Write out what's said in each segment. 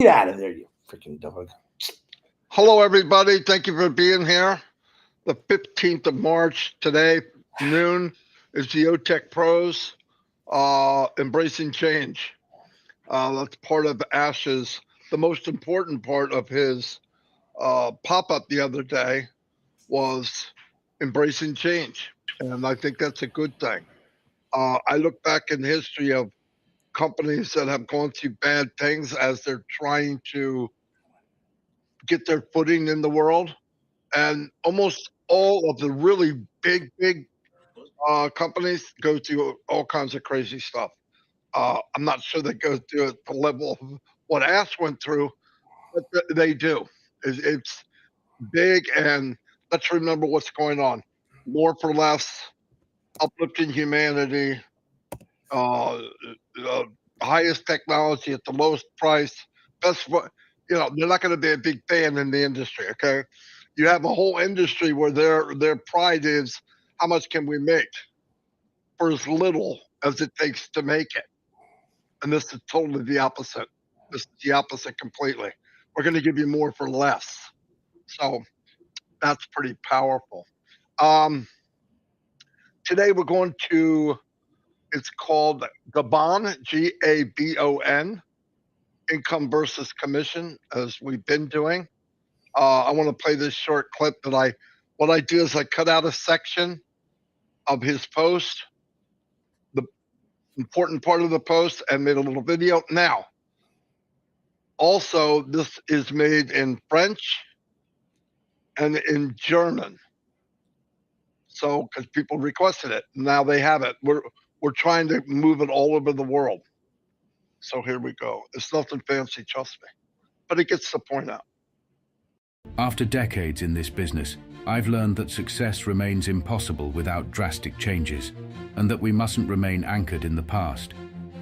Get out of there, you freaking dog. Hello, everybody. Thank you for being here. The 15th of March, today, noon, is the OTech Pros Embracing Change. That's part of Ash's, the most important part of his pop up the other day was embracing change. And I think that's a good thing. I look back in history of companies that have gone through bad things as they're trying to get their footing in the world. And almost all of the really big companies go through all kinds of crazy stuff. I'm not sure they go through at the level of what Ash went through, but they do. It's big, and let's remember what's going on. More for less, uplifting humanity, uh, uh, highest technology at the lowest price. Best, they're not going to be a big fan in the industry. Okay, you have a whole industry where their pride is how much can we make for as little as it takes to make it, and this is totally the opposite. This is the opposite completely. We're going to give you more for less, so that's pretty powerful. Um, Today we're going to. It's called Gabon, Gabon, income versus commission, as we've been doing. I want to play this short clip that what I do is I cut out a section of his post, the important part of the post, and made a little video. Now, also, this is made in French and in German. So, because people requested it, now they have it. We're trying to move it all over the world. So here we go. It's nothing fancy, trust me, but it gets the point out. After decades in this business, I've learned that success remains impossible without drastic changes, and that we mustn't remain anchored in the past.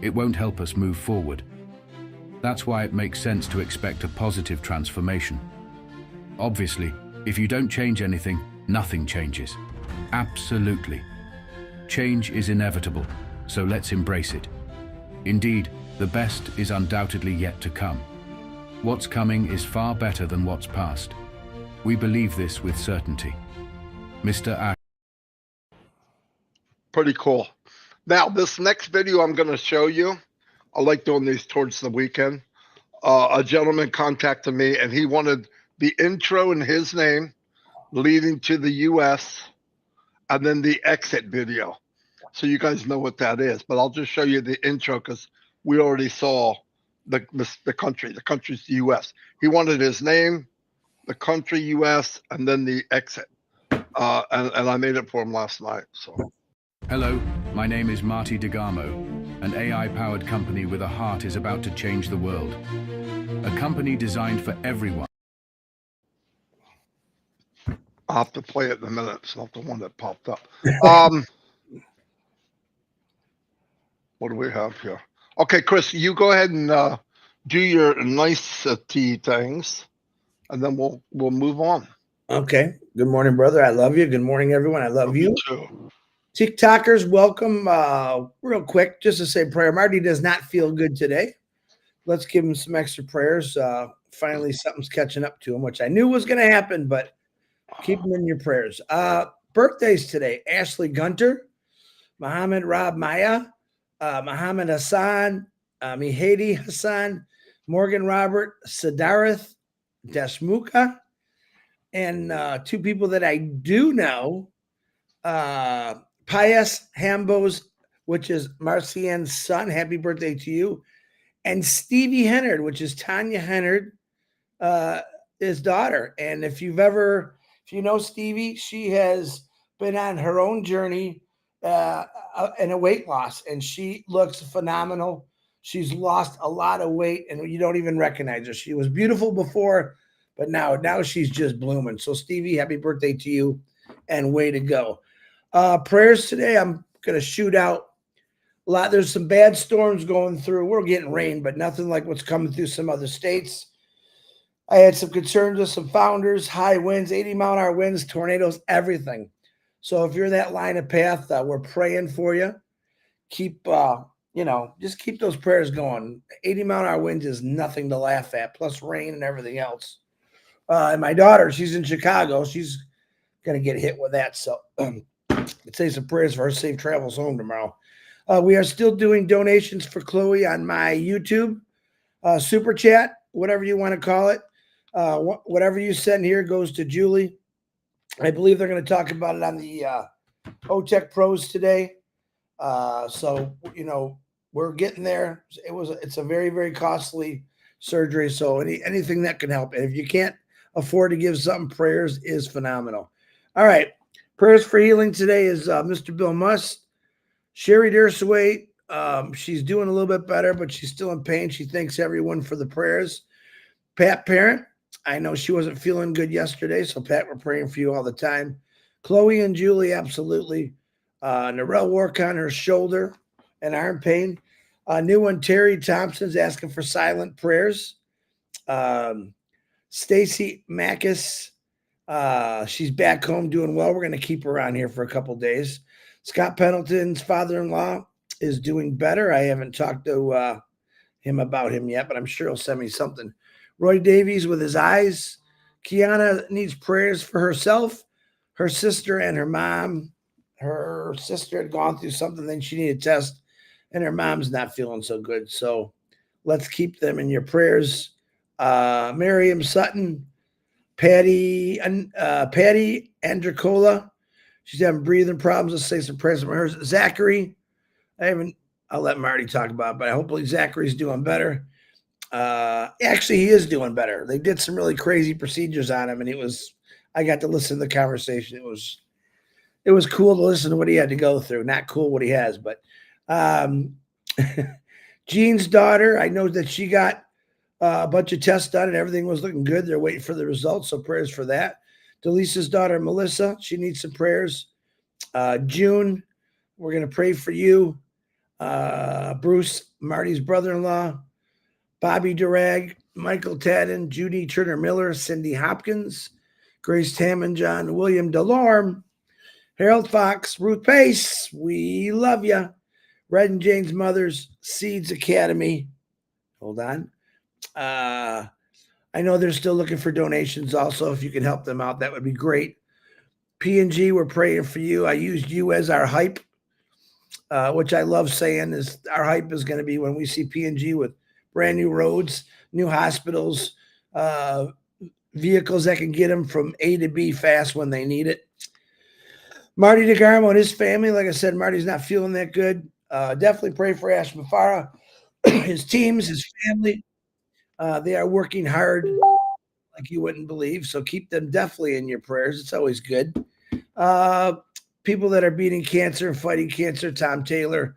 It won't help us move forward. That's why it makes sense to expect a positive transformation. Obviously, if you don't change anything, nothing changes. Absolutely. Change is inevitable, so let's embrace it. Indeed, the best is undoubtedly yet to come. What's coming is far better than what's past. We believe this with certainty. Mr. Ash. Pretty cool. Now, this next video I'm going to show you, I like doing these towards the weekend. A gentleman contacted me, and he wanted the intro in his name leading to the US, and then the exit video. So you guys know what that is, but I'll just show you the intro because we already saw the country. The country's the US. He wanted his name, the country US, and then the exit. And I made it for him last night. So. Hello, my name is Marty DeGamo. An AI-powered company with a heart is about to change the world. A company designed for everyone. I'll have to play it in a minute. It's not the one that popped up. What do we have here? Okay, Chris, you go ahead and do your nicety things, and then we'll move on. Okay. Good morning, brother. I love you. Good morning, everyone. I love you. Too. TikTokers, welcome. Real quick, just to say prayer. Marty does not feel good today. Let's give him some extra prayers. Finally, something's catching up to him, which I knew was going to happen, but keep him in your prayers. Birthdays today: Ashley Gunter, Mohammed Rob Maya, Mohammed Hassan, Mihedi Hassan, Morgan Robert, Siddharth Deshmukha, and two people that I do know, Pius Hambos, which is Marcian's son. Happy birthday to you. And Stevie Hennard, which is Tanya Hennard, his daughter. And if you know Stevie, she has been on her own journey in a weight loss, and she looks phenomenal. She's lost a lot of weight, and you don't even recognize her. She was beautiful before, but now she's just blooming. So Stevie, happy birthday to you, and way to go. Prayers today, I'm going to shoot out a lot. There's some bad storms going through. We're getting rain, but nothing like what's coming through some other states. I had some concerns with some founders, high winds, 80-mile-an-hour winds, tornadoes, everything. So if you're that line of path, we're praying for you. Keep just keep those prayers going. 80-mile-an-hour winds is nothing to laugh at, plus rain and everything else. And my daughter, she's in Chicago. She's going to get hit with that. So say some prayers for her safe travels home tomorrow. We are still doing donations for Chloe on my YouTube, super chat, whatever you want to call it. Whatever you send here goes to Julie. I believe they're going to talk about it on the OTech Pros today. So we're getting there. It's a very, very costly surgery. So anything that can help. And if you can't afford to give something, prayers is phenomenal. All right. Prayers for healing today is Mr. Bill Must. Sherry Dersaway, she's doing a little bit better, but she's still in pain. She thanks everyone for the prayers. Pat Parent, I know she wasn't feeling good yesterday, so Pat, we're praying for you all the time. Chloe and Julie, absolutely. Narelle work on her shoulder and arm pain. New one, Terry Thompson's asking for silent prayers. Stacy Mackus, she's back home doing well. We're going to keep her on here for a couple days. Scott Pendleton's father-in-law is doing better. I haven't talked to him about him yet, but I'm sure he'll send me something. Roy Davies with his eyes. Kiana needs prayers for herself, her sister, and her mom. Her sister had gone through something, then she needed a test, and her mom's not feeling so good. So let's keep them in your prayers. Miriam Sutton, Patty Andricola. She's having breathing problems. Let's say some prayers for her. Zachary, I'll let Marty talk about it, but hopefully Zachary's doing better. Actually, he is doing better. They did some really crazy procedures on him, and I got to listen to the conversation. It was cool to listen to what he had to go through. Not cool what he has, but Jean's daughter, I know that she got a bunch of tests done and everything was looking good. They're waiting for the results, so prayers for that. Delisa's daughter, Melissa, she needs some prayers. June, we're going to pray for you. Bruce, Marty's brother-in-law. Bobby Durag, Michael Tadden, Judy Turner-Miller, Cindy Hopkins, Grace Tammon, John William Delorme, Harold Fox, Ruth Pace, we love you. Red and Jane's Mothers, Seeds Academy. Hold on. I know they're still looking for donations also. If you can help them out, that would be great. P&G, we're praying for you. I used you as our hype, which I love saying is our hype is going to be when we see P&G with brand new roads, new hospitals, vehicles that can get them from A to B fast when they need it. Marty DeGarmo and his family, like I said, Marty's not feeling that good. Definitely pray for Ash Mufareh, his teams, his family. They are working hard like you wouldn't believe. So keep them definitely in your prayers. It's always good. People that are beating cancer and fighting cancer, Tom Taylor,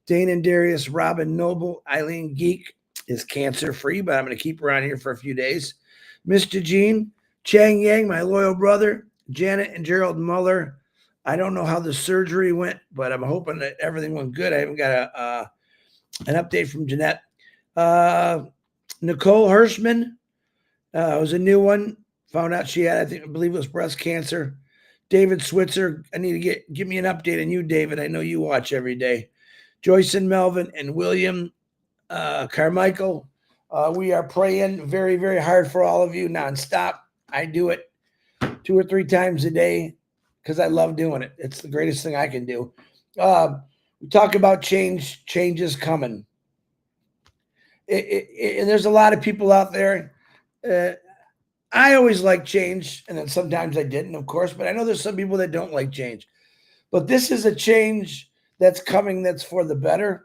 Dane and Darius, Robin Noble, Eileen Geek is cancer-free, but I'm going to keep her on here for a few days. Mr. Jean, Chang Yang, my loyal brother, Janet and Gerald Muller. I don't know how the surgery went, but I'm hoping that everything went good. I haven't got an update from Jeanette. Nicole Hirschman was a new one. Found out she had, I believe it was breast cancer. David Switzer, I need to give me an update on you, David. I know you watch every day. Joyce and Melvin and William Carmichael. We are praying very, very hard for all of you nonstop. I do it 2 or 3 times a day because I love doing it. It's the greatest thing I can do. We talk about change. Change is coming. And there's a lot of people out there. I always like change, and then sometimes I didn't, of course, but I know there's some people that don't like change. But this is a change that's coming that's for the better.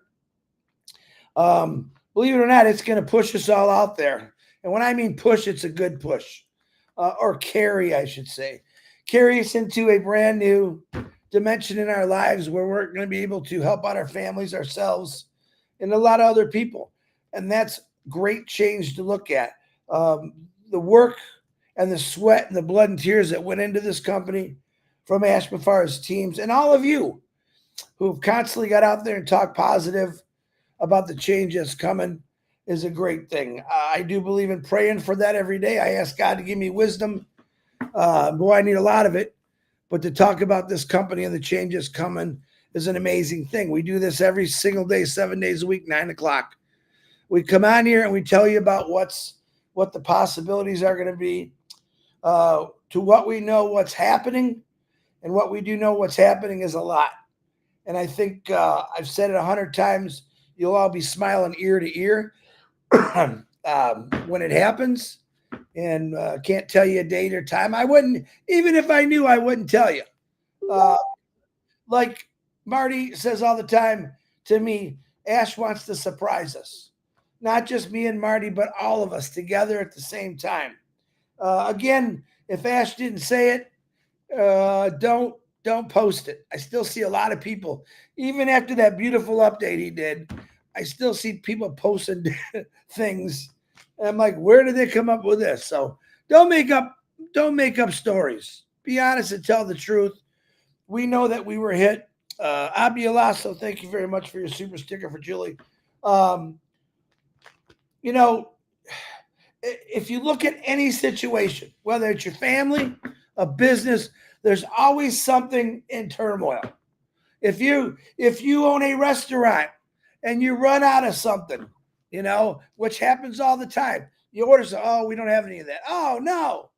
Believe it or not, it's going to push us all out there. And when I mean push, it's a good push. Or carry, I should say. Carry us into a brand new dimension in our lives where we're going to be able to help out our families, ourselves, and a lot of other people. And that's great change to look at. The work and the sweat and the blood and tears that went into this company from Ash Mufareh's teams and all of you who've constantly got out there and talked positive about the change that's coming is a great thing. I do believe in praying for that every day. I ask God to give me wisdom. Boy, I need a lot of it. But to talk about this company and the changes coming is an amazing thing. We do this every single day, 7 days a week, 9 o'clock. We come on here and we tell you about what the possibilities are going to be, to what we know what's happening, and what we do know what's happening is a lot. And I think I've said it 100 times. You'll all be smiling ear to ear when it happens, and can't tell you a date or time. I wouldn't, even if I knew, I wouldn't tell you. Like Marty says all the time to me, Ash wants to surprise us, not just me and Marty, but all of us together at the same time. Again, if Ash didn't say it, don't post it. I still see a lot of people, even after that beautiful update he did. I still see people posting things. And I'm like, where did they come up with this? So don't make up stories. Be honest and tell the truth. We know that we were hit. Abialasso, thank you very much for your super sticker for Julie. You know, if you look at any situation, whether it's your family, a business, there's always something in turmoil. If you own a restaurant and you run out of something, which happens all the time, you order some, oh, we don't have any of that. Oh no.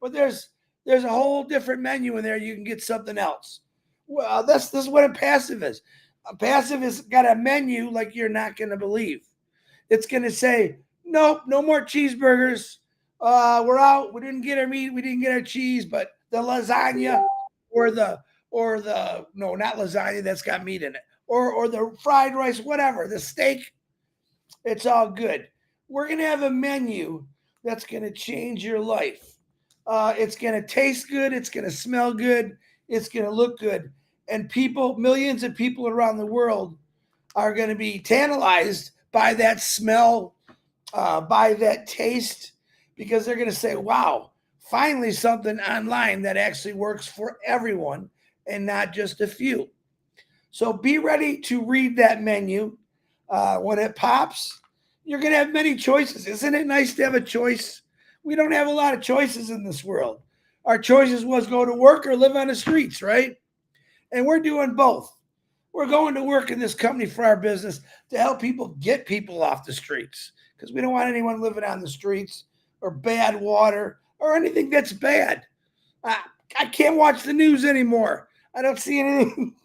But there's a whole different menu in there. You can get something else. Well, this is what a passive is. A passive has got a menu like you're not going to believe. It's going to say, nope, no more cheeseburgers. We're out. We didn't get our meat. We didn't get our cheese, but the lasagna or the no, not lasagna, that's got meat in it, or the fried rice, whatever, the steak, it's all good. We're going to have a menu that's going to change your life. It's going to taste good. It's going to smell good. It's going to look good. And millions of people around the world are going to be tantalized by that smell, by that taste, because they're going to say, wow, finally something online that actually works for everyone and not just a few. So be ready to read that menu. When it pops, you're going to have many choices. Isn't it nice to have a choice? We don't have a lot of choices in this world. Our choices was go to work or live on the streets, right? And we're doing both. We're going to work in this company for our business to help people get people off the streets, because we don't want anyone living on the streets or bad water or anything that's bad. I can't watch the news anymore. I don't see anything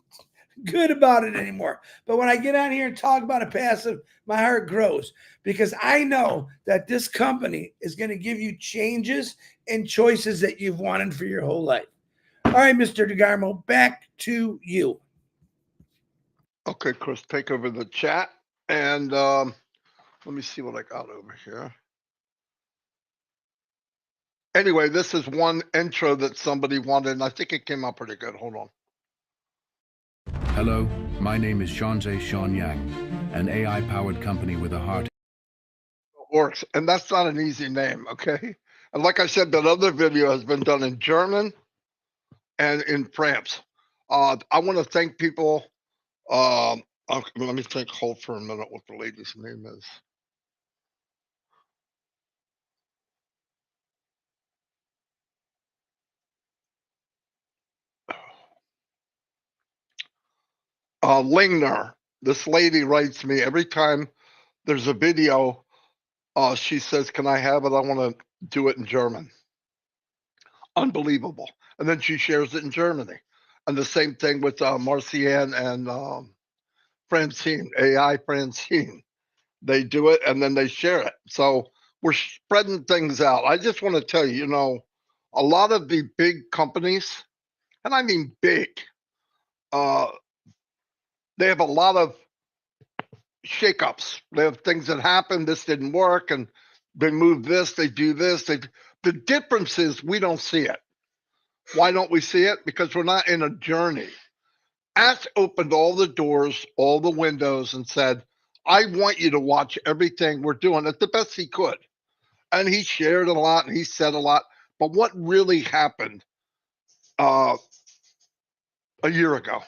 good about it anymore. But when I get on here and talk about a passive, my heart grows, because I know that this company is going to give you changes and choices that you've wanted for your whole life. All right, Mr. DeGarmo, back to you. Okay, Chris, take over the chat. And let me see what I got over here. Anyway, this is one intro that somebody wanted, and I think it came out pretty good. Hold on. Hello, my name is Shanze Sean Yang, an AI-powered company with a heart. It works, and that's not an easy name, okay? And like I said, that other video has been done in German and in France. I want to thank people. Let me think. Hold for a minute. What the lady's name is? Lingner. This lady writes me every time there's a video. She says, "Can I have it? I want to do it in German." Unbelievable. And then she shares it in Germany. And the same thing with Marcianne and Francine, AI Francine. They do it and then they share it. So we're spreading things out. I just want to tell you, a lot of the big companies, and I mean big, they have a lot of shakeups. They have things that happen. This didn't work, and they move this. They do this. The difference is we don't see it. Why don't we see it? Because we're not in a journey. Ash opened all the doors, all the windows, and said, I want you to watch everything we're doing at the best he could. And he shared a lot and he said a lot. But what really happened a year ago,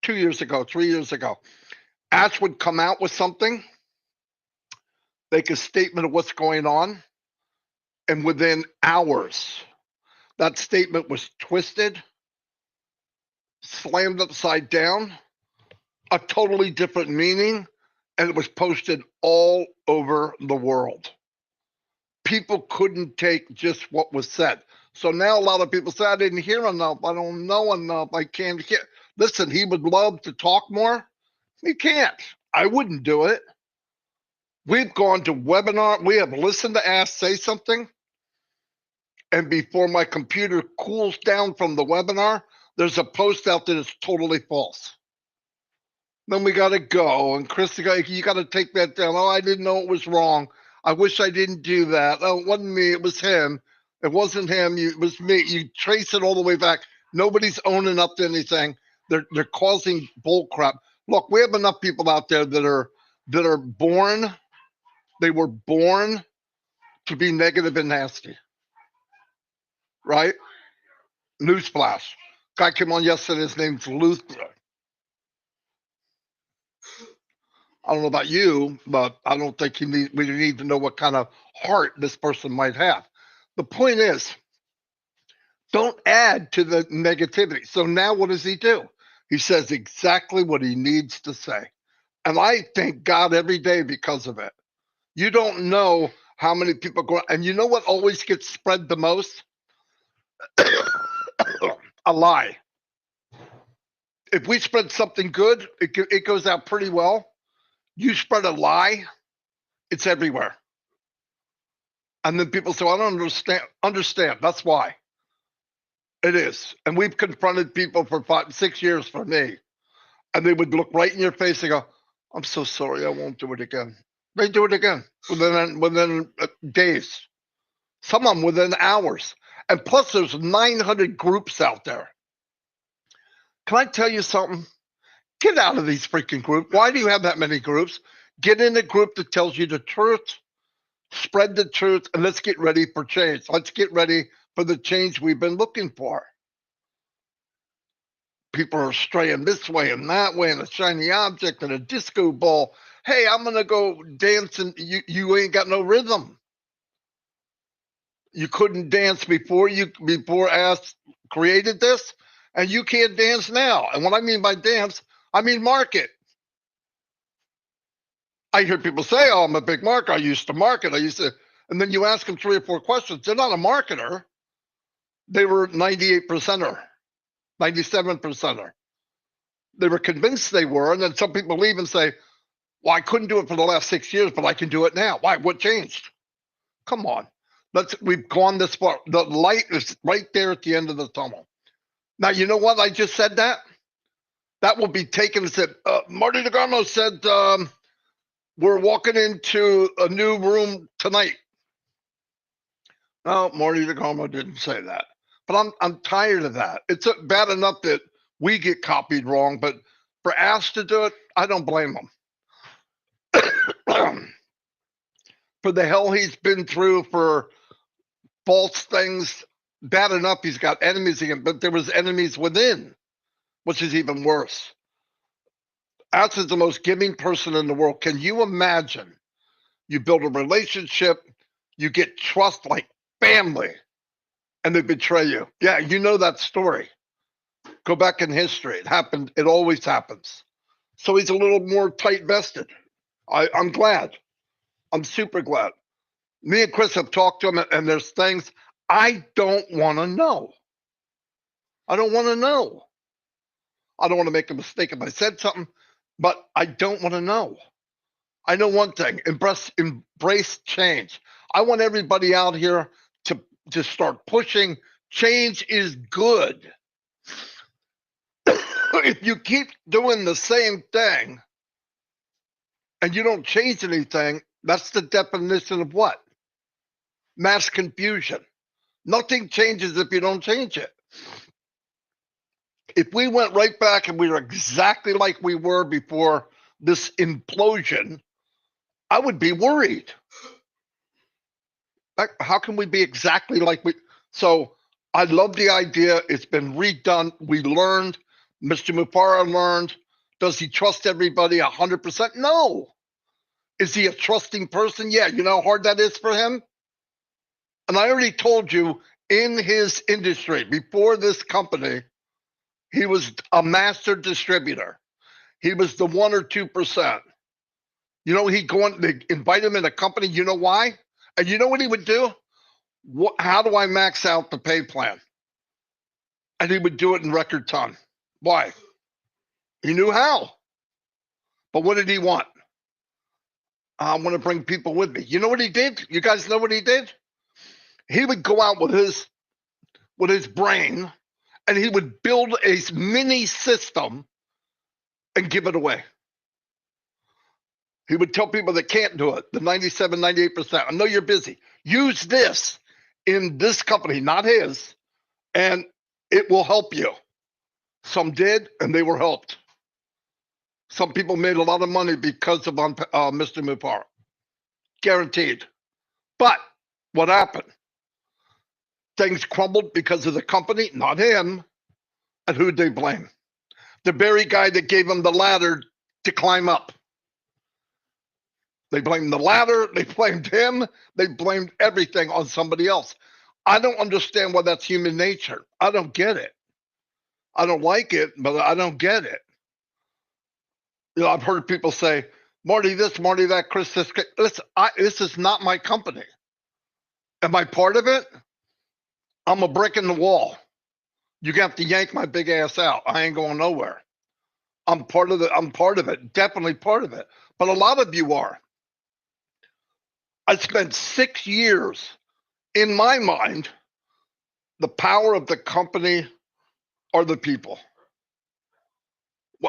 2 years ago, 3 years ago, Ash would come out with something, make a statement of what's going on, and within hours, that statement was twisted, slammed upside down, a totally different meaning, and it was posted all over the world. People couldn't take just what was said. So now a lot of people say, I didn't hear enough. I don't know enough. I can't hear. Listen, he would love to talk more. He can't. I wouldn't do it. We've gone to webinar. We have listened to Ask Say Something. And before my computer cools down from the webinar, there's a post out there that's totally false. Then we got to go. And Chris, you got to take that down. Oh, I didn't know it was wrong. I wish I didn't do that. Oh, it wasn't me. It was him. It wasn't him. It was me. You trace it all the way back. Nobody's owning up to anything. They're causing bull crap. Look, we have enough people out there that are born. They were born to be negative and nasty. Right? Newsflash. Guy came on yesterday. His name's Luther. I don't know about you, but I don't think we need to know what kind of heart this person might have. The point is, don't add to the negativity. So now what does he do? He says exactly what he needs to say. And I thank God every day because of it. You don't know how many people go, and you know what always gets spread the most? A lie. If we spread something good, it goes out pretty well. You spread a lie, it's everywhere. And then people say, I don't understand. That's why. It is. And we've confronted people for 5-6 years for me. And they would look right in your face and go, I'm so sorry, I won't do it again. They do it again within days. Some of them within hours. And plus there's 900 groups out there. Can I tell you something? Get out of these freaking groups. Why do you have that many groups? Get in a group that tells you the truth, spread the truth, and let's get ready for change. Let's get ready for the change we've been looking for. People are straying this way and that way, and a shiny object and a disco ball. Hey, I'm going to go dance, and you ain't got no rhythm. You couldn't dance before Ask created this, and you can't dance now. And what I mean by dance, I mean market. I hear people say, oh, I'm a big marketer. I used to market. And then you ask them 3 or 4 questions. They're not a marketer. They were 98%er, 97%er. They were convinced they were. And then some people leave and say, well, I couldn't do it for the last 6 years, but I can do it now. Why? What changed? Come on. We've gone this far. The light is right there at the end of the tunnel. Now, you know what? I just said that. That will be taken and said, Marty DeGarmo said, we're walking into a new room tonight. No, Marty DeGarmo didn't say that. But I'm tired of that. It's bad enough that we get copied wrong, but for Ask to do it, I don't blame him. For the hell he's been through for false things, bad enough he's got enemies again, but there was enemies within, which is even worse. Ask is the most giving person in the world. Can you imagine? You build a relationship, you get trust like family, and they betray you. Yeah, you know that story. Go back in history. It happened. It always happens. So he's a little more tight-vested. I'm glad. I'm super glad. Me and Chris have talked to him, and there's things I don't want to know. I don't want to know. I don't want to make a mistake if I said something, but I don't want to know. I know one thing, embrace change. I want everybody out here to start pushing. Change is good. If you keep doing the same thing and you don't change anything, that's the definition of what? Mass confusion. Nothing changes if you don't change it. If we went right back and we were exactly like we were before this implosion, I would be worried. How can we be exactly like we? So I love the idea. It's been redone. We learned. Mr. Mufareh learned. Does he trust everybody 100%? No. Is he a trusting person? Yeah. You know how hard that is for him? And I already told you, in his industry, before this company, He was a master distributor. He was the 1 or 2%. You know, he'd go on, they invite him in a company. You know why? And you know what he would do? How do I max out the pay plan? And he would do it in record time. Why? He knew how. But what did he want? I want to bring people with me. You know what he did? You guys know what he did? He would go out with his brain, and he would build a mini system and give it away. He would tell people that can't do it, the 97, 98%. I know you're busy. Use this in this company, not his, and it will help you. Some did, and they were helped. Some people made a lot of money because of Mr. Mufareh. Guaranteed. But what happened? Things crumbled because of the company, not him. And who'd they blame? The very guy that gave him the ladder to climb up. They blamed the ladder, they blamed him, they blamed everything on somebody else. I don't understand why that's human nature. I don't get it. I don't like it, but I don't get it. You know, I've heard people say, Marty this, Marty that, Chris this. Listen, this is not my company. Am I part of it? I'm a brick in the wall. You have to yank my big ass out. I ain't going nowhere. I'm part of it, definitely part of it. But a lot of you are. I spent 6 years, in my mind, the power of the company are the people.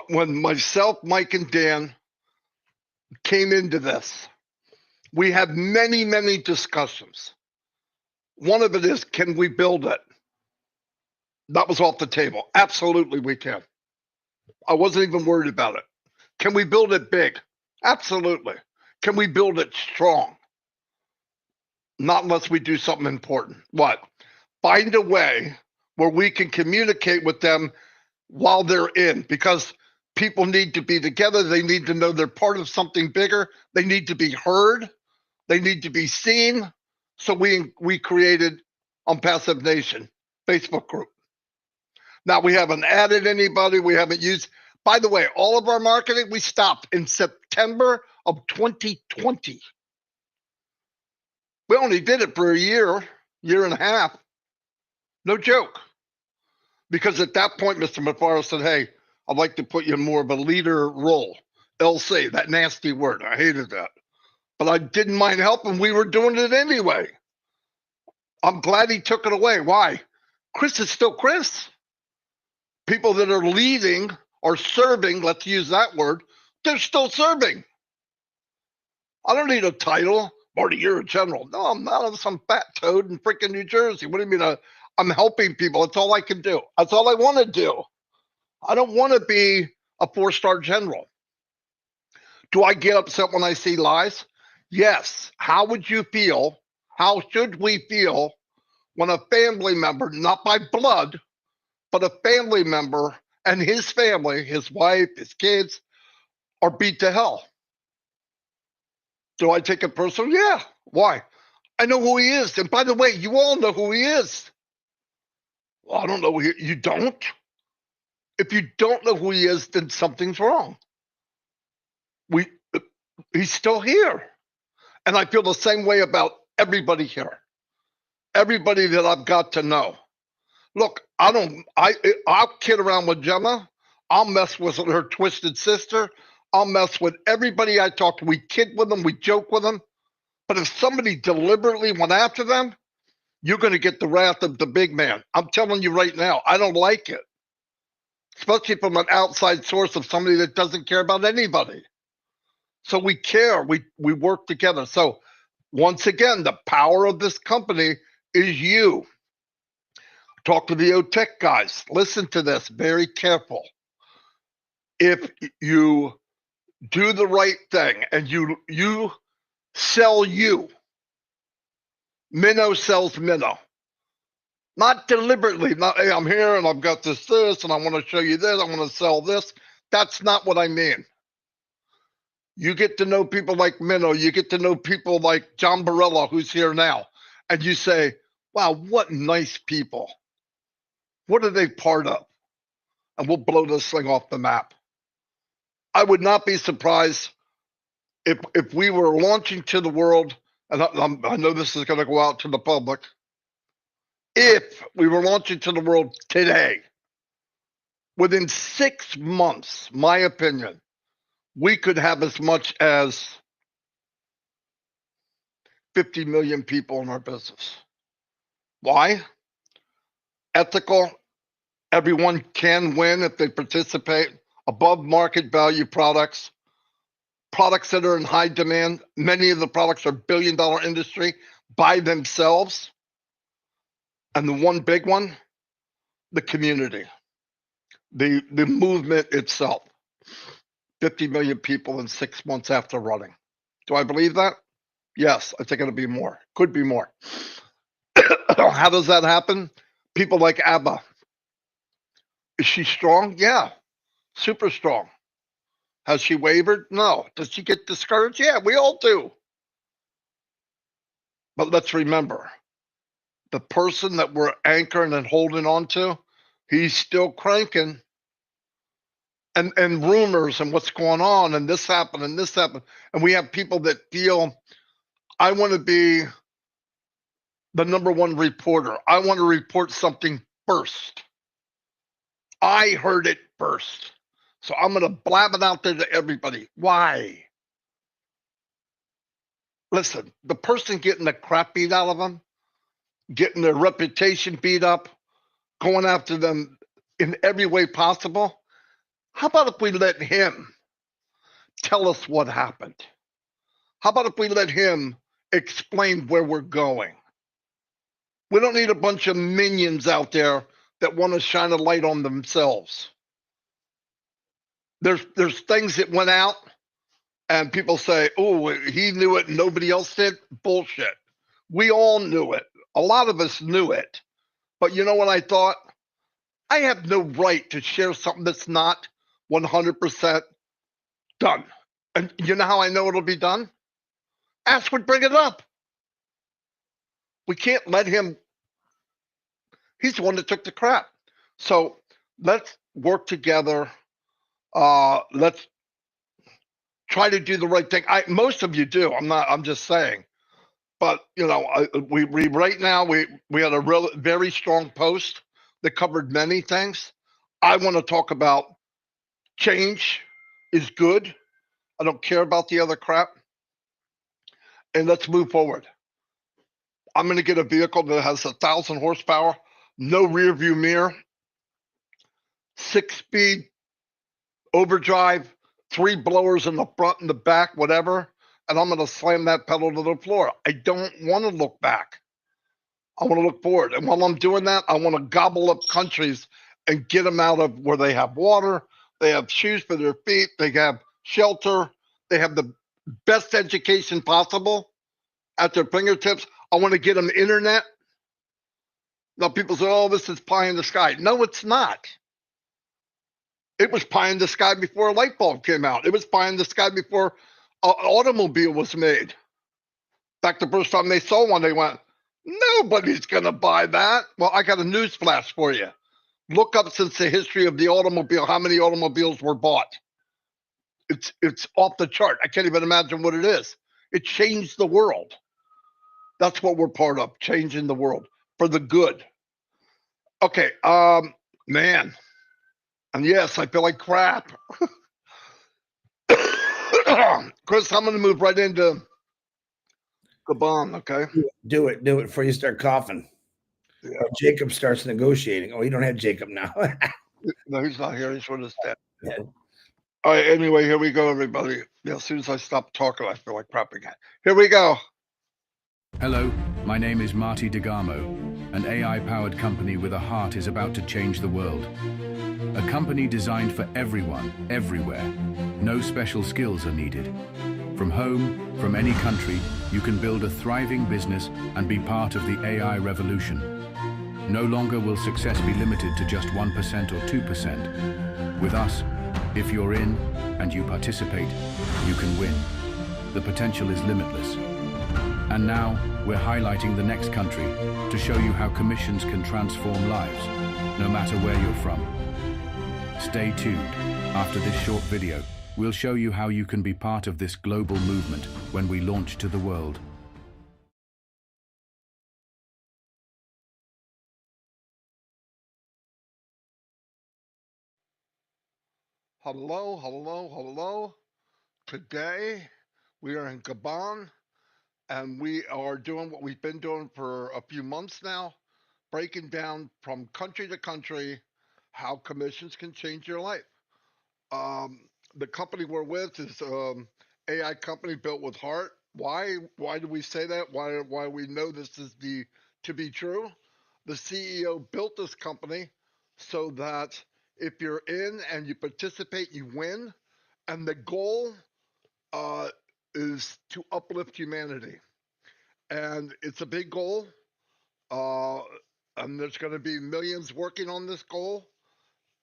When myself, Mike, and Dan came into this, we had many, many discussions. One of it is, can we build it? That was off the table. Absolutely, we can. I wasn't even worried about it. Can we build it big? Absolutely. Can we build it strong? Not unless we do something important. What? Find a way where we can communicate with them while they're in, because people need to be together. They need to know they're part of something bigger. They need to be heard. They need to be seen. So we created on Passive Nation Facebook group. Now we haven't added anybody. We haven't used. By the way, all of our marketing we stopped in September of 2020. We only did it for a year and a half. No joke. Because at that point, Mr. Mufareh said, hey, I'd like to put you in more of a leader role. LC, that nasty word. I hated that. But I didn't mind helping. We were doing it anyway. I'm glad he took it away. Why? Chris is still Chris. People that are leading or serving, let's use that word, they're still serving. I don't need a title. Marty, you're a general. No, I'm not. I'm some fat toad in freaking New Jersey. What do you mean? I'm helping people. That's all I can do. That's all I want to do. I don't want to be a 4-star general. Do I get upset when I see lies? Yes. How would you feel? How should we feel when a family member, not by blood, but a family member and his family, his wife, his kids, are beat to hell? Do I take it personal? Yeah. Why? I know who he is. And by the way, you all know who he is. Well, I don't know. You don't? If you don't know who he is, then something's wrong. He's still here. And I feel the same way about everybody here. Everybody that I've got to know. Look, I'll kid around with Gemma. I'll mess with her twisted sister. I'll mess with everybody I talk to. We kid with them. We joke with them. But if somebody deliberately went after them, you're going to get the wrath of the big man. I'm telling you right now, I don't like it. Especially from an outside source of somebody that doesn't care about anybody. So we care. We work together. So once again, the power of this company is you. Talk to the OTech guys. Listen to this. Very careful. If you do the right thing and you sell you, Minnow sells Minnow. Not deliberately. Not, hey, I'm here and I've got this, and I want to show you this. I want to sell this. That's not what I mean. You get to know people like Minnow. You get to know people like John Barella, who's here now. And you say, wow, what nice people. What are they part of? and we'll blow this thing off the map. I would not be surprised if we were launching to the world, and I know this is going to go out to the public, if we were launching to the world today, within 6 months, my opinion, we could have as much as 50 million people in our business. Why? Ethical. Everyone can win if they participate. Above market value products that are in high demand. Many of the products are billion-dollar industry by themselves. And the one big one, the community, the movement itself. 50 million people in 6 months after running. Do I believe that? Yes, I think it'll be more. Could be more. How does that happen? People like ABBA. Is she strong? Yeah, super strong. Has she wavered? No. Does she get discouraged? Yeah, we all do. But let's remember, the person that we're anchoring and holding on to, he's still cranking. And rumors and what's going on, and this happened and this happened. And we have people that feel, I want to be the number one reporter. I want to report something first. I heard it first. So I'm going to blab it out there to everybody. Why? Listen, the person getting the crap beat out of them, getting their reputation beat up, going after them in every way possible, how about if we let him tell us what happened? How about if we let him explain where we're going? We don't need a bunch of minions out there that want to shine a light on themselves. There's things that went out and people say, oh, he knew it and nobody else did. Bullshit. We all knew it. A lot of us knew it. But you know what I thought? I have no right to share something that's not 100% done. And you know how I know it'll be done? Ash would bring it up. We can't let him. He's the one that took the crap. So let's work together. Let's try to do the right thing. Most of you do. I'm just saying. But you know, we right now we had a very strong post that covered many things. I want to talk about change is good. I don't care about the other crap. And let's move forward. I'm going to get a vehicle that has 1,000 horsepower, no rear view mirror, 6-speed overdrive, 3 blowers in the front and the back, whatever. And I'm going to slam that pedal to the floor. I don't want to look back. I want to look forward. And while I'm doing that, I want to gobble up countries and get them out of where they have water, they have shoes for their feet, they have shelter, they have the best education possible at their fingertips. I want to get them internet. Now people say, oh, this is pie in the sky. No, it's not. It was pie in the sky before a light bulb came out. It was pie in the sky before an automobile was made. In fact, the first time they saw one, they went, nobody's going to buy that. Well, I got a news flash for you. Look up since the history of the automobile, how many automobiles were bought. It's off the chart. I can't even imagine what it is. It changed the world. That's what we're part of, changing the world for the good. Okay, man. And yes, I feel like crap. Chris, I'm going to move right into Gabon, okay? Do it before you start coughing. Yeah. Jacob starts negotiating. Oh, you don't have Jacob now. No, he's not here. He's with his dad. Yeah. All right, anyway, here we go, everybody. Yeah, as soon as I stop talking, I feel like crap again. Here we go. Hello, my name is Marty DeGamo. An AI-powered company with a heart is about to change the world. A company designed for everyone, everywhere. No special skills are needed. From home, from any country, you can build a thriving business and be part of the AI revolution. No longer will success be limited to just 1% or 2%. With us, if you're in and you participate, you can win. The potential is limitless. And now, we're highlighting the next country to show you how commissions can transform lives, no matter where you're from. Stay tuned. After this short video, we'll show you how you can be part of this global movement when we launch to the world. Hello, hello, hello. Today we are in Gabon and we are doing what we've been doing for a few months now, breaking down from country to country how commissions can change your life. The company we're with is AI company built with heart. Why? Why do we say that? Why we know this is to be true? The CEO built this company so that if you're in and you participate, you win. And the goal uh, is to uplift humanity. And it's a big goal. Uh, and there's going to be millions working on this goal.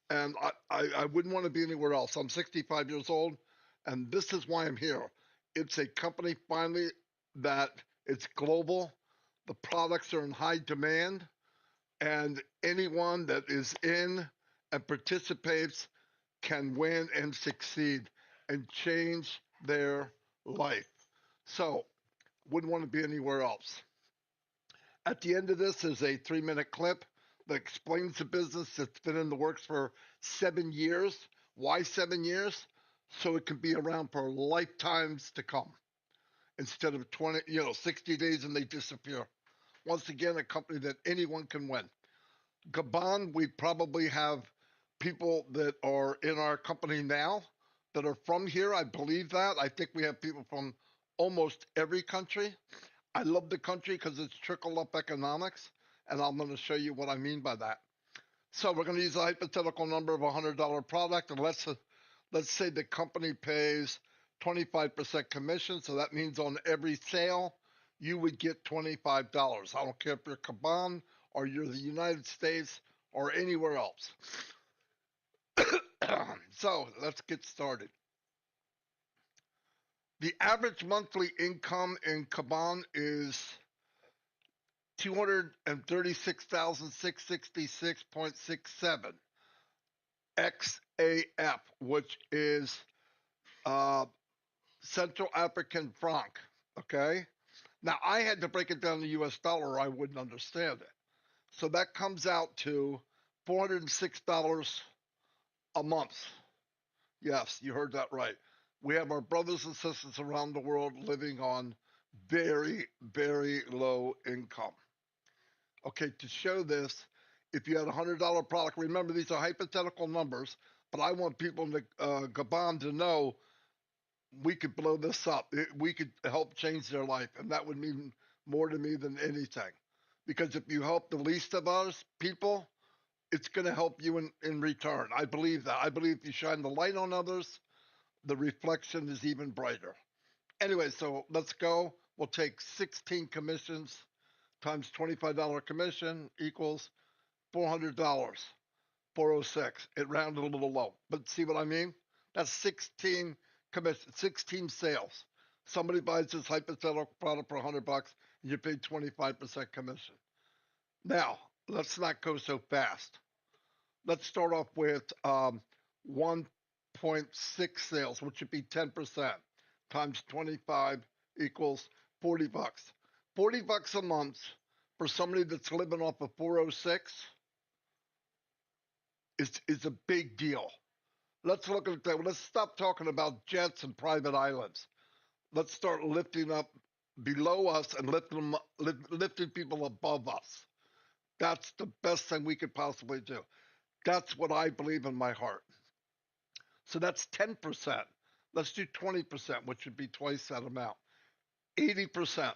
And I wouldn't want to be anywhere else. I'm 65 years old, and this is why I'm here. It's a company finally that it's global. The products are in high demand, and anyone that is in and participates can win and succeed and change their life. So, wouldn't want to be anywhere else. At the end of this is a 3-minute clip that explains the business that's been in the works for 7 years. Why 7 years? So it can be around for lifetimes to come instead of 60 days and they disappear. Once again, a company that anyone can win. Gabon, we probably have people that are in our company now that are from here. I believe that. I think we have people from almost every country. I love the country because it's trickle up economics, and I'm going to show you what I mean by that. So we're going to use a hypothetical number of a $100 product, and let's say the company pays 25% commission, so that means on every sale you would get $25. I don't care if you're Gabon or you're the United States or anywhere else. So let's get started. The average monthly income in Gabon is 236,666.67 XAF, which is Central African franc. Okay. Now I had to break it down to US dollar or I wouldn't understand it. So that comes out to $406 a month. Yes, you heard that right. We have our brothers and sisters around the world living on very, very low income. Okay, to show this, if you had a $100 product, remember these are hypothetical numbers, but I want people in Gabon to know we could blow this up. We could help change their life, and that would mean more to me than anything. Because if you help the least of us people, it's going to help you in return. I believe that. I believe if you shine the light on others, the reflection is even brighter. Anyway, so let's go. We'll take 16 commissions times $25 commission equals $400, 406. It rounded a little low, but see what I mean? That's 16 commission, 16 sales. Somebody buys this hypothetical product for $100 and you pay 25% commission. Now, let's not go so fast. Let's start off with 1.6 sales, which would be 10% times 25 equals $40. $40 a month for somebody that's living off of 406 is a big deal. Let's look at that. Let's stop talking about jets and private islands. Let's start lifting up below us and lifting people above us. That's the best thing we could possibly do. That's what I believe in my heart. So that's 10%. Let's do 20%, which would be twice that amount. 80%.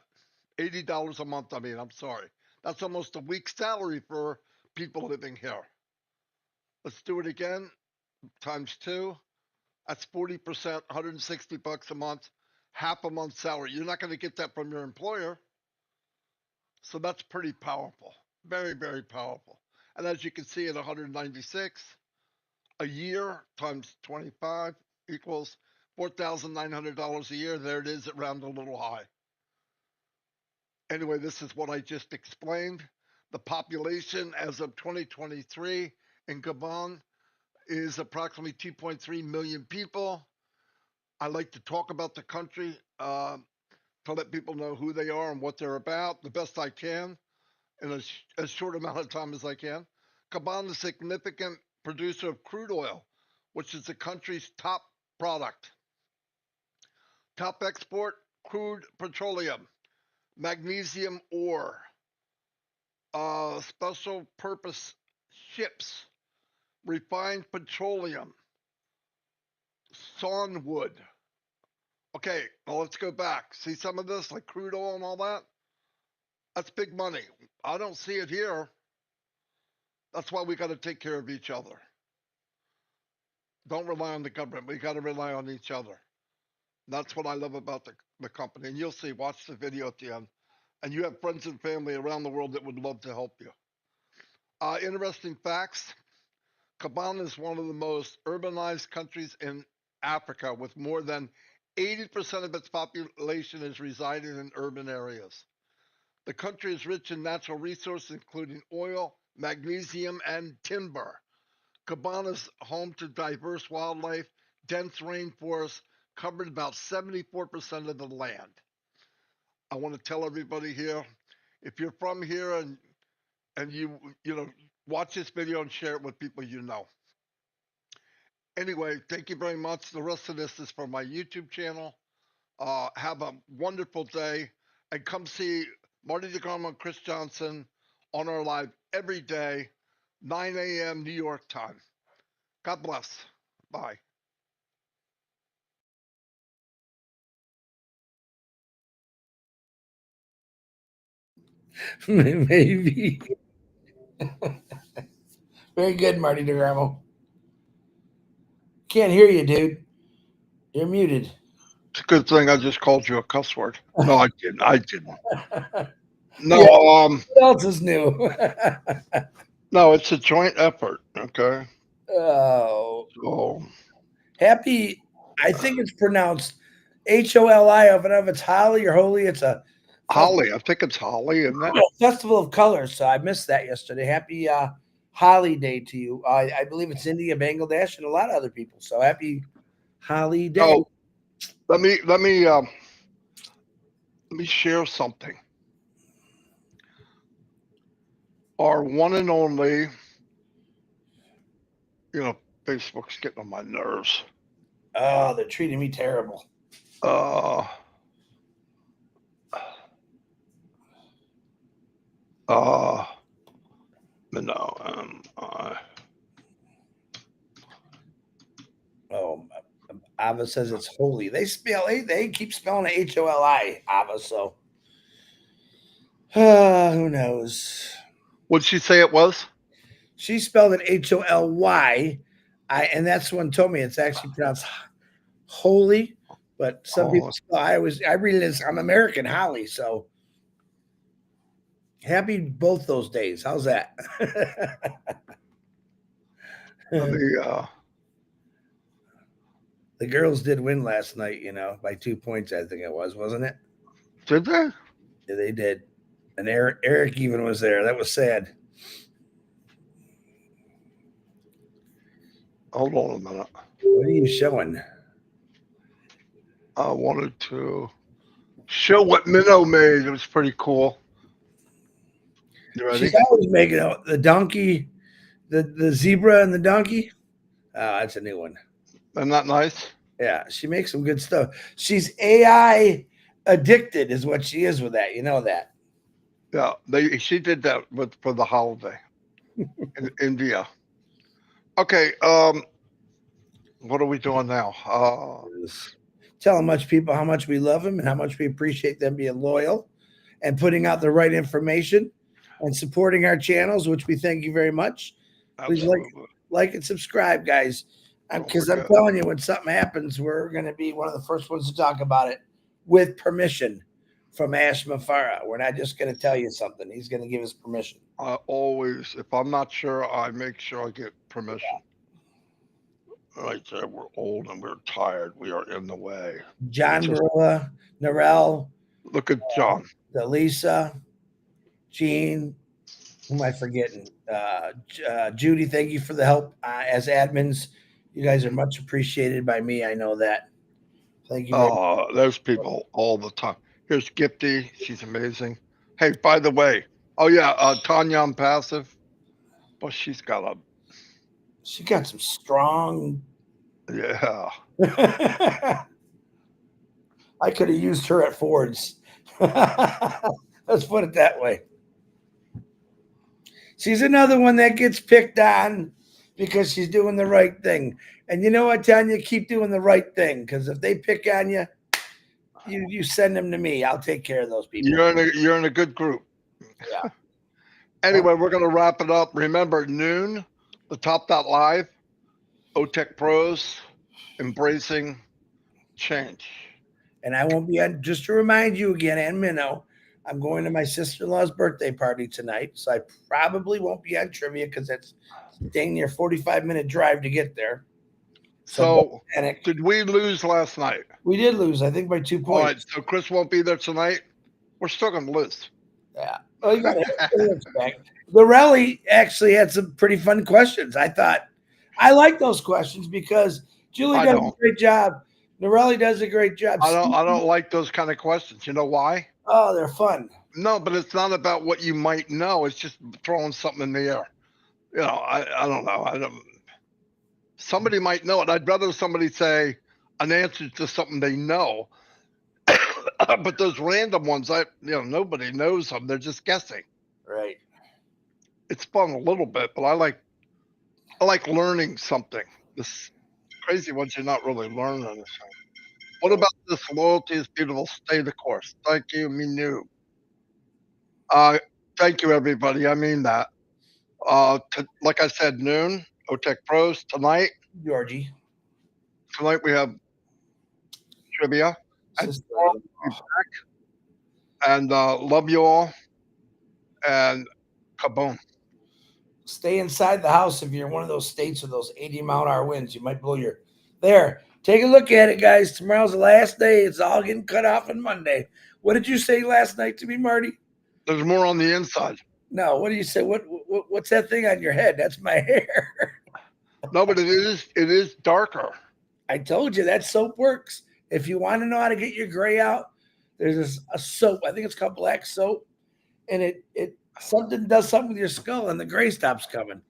$80 a month, I'm sorry. That's almost a week's salary for people living here. Let's do it again. Times 2. That's 40%, $160 a month, half a month's salary. You're not going to get that from your employer. So that's pretty powerful. Very, very powerful. And as you can see at 196, a year times 25 equals $4,900 a year. There it is. It rounded a little high. Anyway, this is what I just explained. The population as of 2023 in Gabon is approximately 2.3 million people. I like to talk about the country to let people know who they are and what they're about the best I can in as short amount of time as I can. Gabon is a significant producer of crude oil, which is the country's top product. Top export, crude petroleum, magnesium ore, special purpose ships, refined petroleum, sawnwood. Okay, well, let's go back. See some of this, like crude oil and all that? That's big money. I don't see it here. That's why we got to take care of each other. Don't rely on the government. We got to rely on each other. That's what I love about the company. And you'll see, watch the video at the end. And you have friends and family around the world that would love to help you. Interesting facts. Gabon is one of the most urbanized countries in Africa, with more than 80% of its population is residing in urban areas. The country is rich in natural resources, including oil, magnesium, and timber. Gabon is home to diverse wildlife, dense rainforests, covered about 74% of the land. I want to tell everybody here, if you're from here and you watch this video and share it with people you know. Anyway, thank you very much. The rest of this is for my YouTube channel. Have a wonderful day, and come see Marty DeGarmo and Chris Johnson on our live every day, 9 a.m. New York time. God bless. Bye. Maybe. Very good, Marty DeGarmo. Can't hear you, dude. You're muted. It's a good thing I just called you a cuss word. No, I didn't. I didn't. No, Yeah. What else is new? no, it's a joint effort. Okay. Oh, So happy. I think it's pronounced Holi. I don't know if it's Holly or Holy. It's a Holly, I think it's Holly, isn't it? festival of colors. So I missed that yesterday. Happy Holi Day to you. I believe it's India, Bangladesh, and a lot of other people. So happy Holi Day. Oh, let me share something. Our one and only, Facebook's getting on my nerves. Oh, they're treating me terrible. Uh, no, Oh, Ava says it's holy. They keep spelling it Holi, Ava. So who knows? what'd she say it was? She spelled it Holy. And that's one told me it's actually pronounced holy, but some people spell, I read it as I'm American Holly. So happy both those days. How's that? Let me, The girls did win last night, by 2 points, I think it was, wasn't it? did they? Yeah, they did. And Eric even was there. That was sad. Hold on a minute. What are you showing? I wanted to show what Minnow made. It was pretty cool. You ready? She's always making the donkey, the zebra and the donkey. Oh, that's a new one. Isn't that nice? Yeah, she makes some good stuff. She's AI addicted, is what she is with that. You know that. Yeah, she did that for the holiday in India. Okay, what are we doing now? Telling how much we love them and how much we appreciate them being loyal and putting out the right information and supporting our channels, which we thank you very much. Please like and subscribe, guys. Because I'm telling you, when something happens, we're going to be one of the first ones to talk about it with permission from Ash Mufareh. We're not just going to tell you something. He's going to give us permission. I always, if I'm not sure, I make sure I get permission. Right there, we're old and we're tired. We are in the way. John Barilla, Narelle. Look at John. Delisa, Gene, Who am I forgetting? Judy, thank you for the help as admins. You guys are much appreciated by me. I know that. Thank you very much. Oh, there's people all the time. Here's Gifty. She's amazing. Hey, by the way, oh yeah, Tanya on passive. But she's got She got some strong. yeah. I could have used her at Ford's. Let's put it that way. She's another one that gets picked on because she's doing the right thing. And you know what, Tanya? Keep doing the right thing, because if they pick on you, you send them to me. I'll take care of those people. You're in a good group. Yeah. Anyway, we're gonna wrap it up. Remember, noon, the top.live, OTech Pros, embracing change. And I won't be on, just to remind you again, and Minnow, I'm going to my sister-in-law's birthday party tonight. So I probably won't be on trivia because it's dang near 45-minute drive to get there. So panic. did we lose last night? We did lose, I think, by 2 points. All right, so Chris won't be there tonight. We're still gonna lose. Yeah. Well, you got to expect. The rally actually had some pretty fun questions. I like those questions because Julie does a great job. Norelli does a great job. I don't like those kind of questions. You know why? Oh, they're fun. No, but it's not about what you might know. It's just throwing something in the air. You know, I don't know. Somebody might know it. I'd rather somebody say an answer to something they know. But those random ones, nobody knows them. They're just guessing. Right. It's fun a little bit, but I like learning something. This crazy ones, you're not really learning anything. What about this? Loyalty is beautiful. Stay the course. Thank you, Minu. Thank you, everybody. I mean that. Like I said, noon, OTech Pros tonight. Georgie. Tonight we have trivia. And love you all. And kaboom. Stay inside the house if you're in one of those states with those 80-mile-an-hour winds. You might blow your. There. Take a look at it, guys. Tomorrow's the last day. It's all getting cut off on Monday. What did you say last night to me, Marty? There's more on the inside. No, what do you say? What's that thing on your head? That's my hair. No, but it is darker. I told you that soap works. If you want to know how to get your gray out, there's a soap. I think it's called black soap, and it does something with your skull, and the gray stops coming.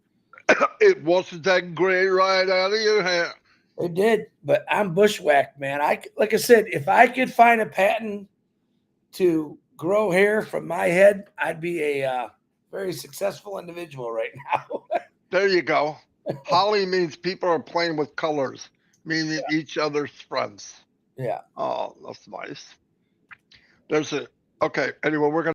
It washes that gray right out of your hair. It did, but I'm bushwhacked, man. Like I said, if I could find a patent to grow hair from my head, I'd be a very successful individual right now. There you go. Holly means people are playing with colors, meaning each other's friends. Yeah. Oh, that's nice. Okay. Anyway, we're going to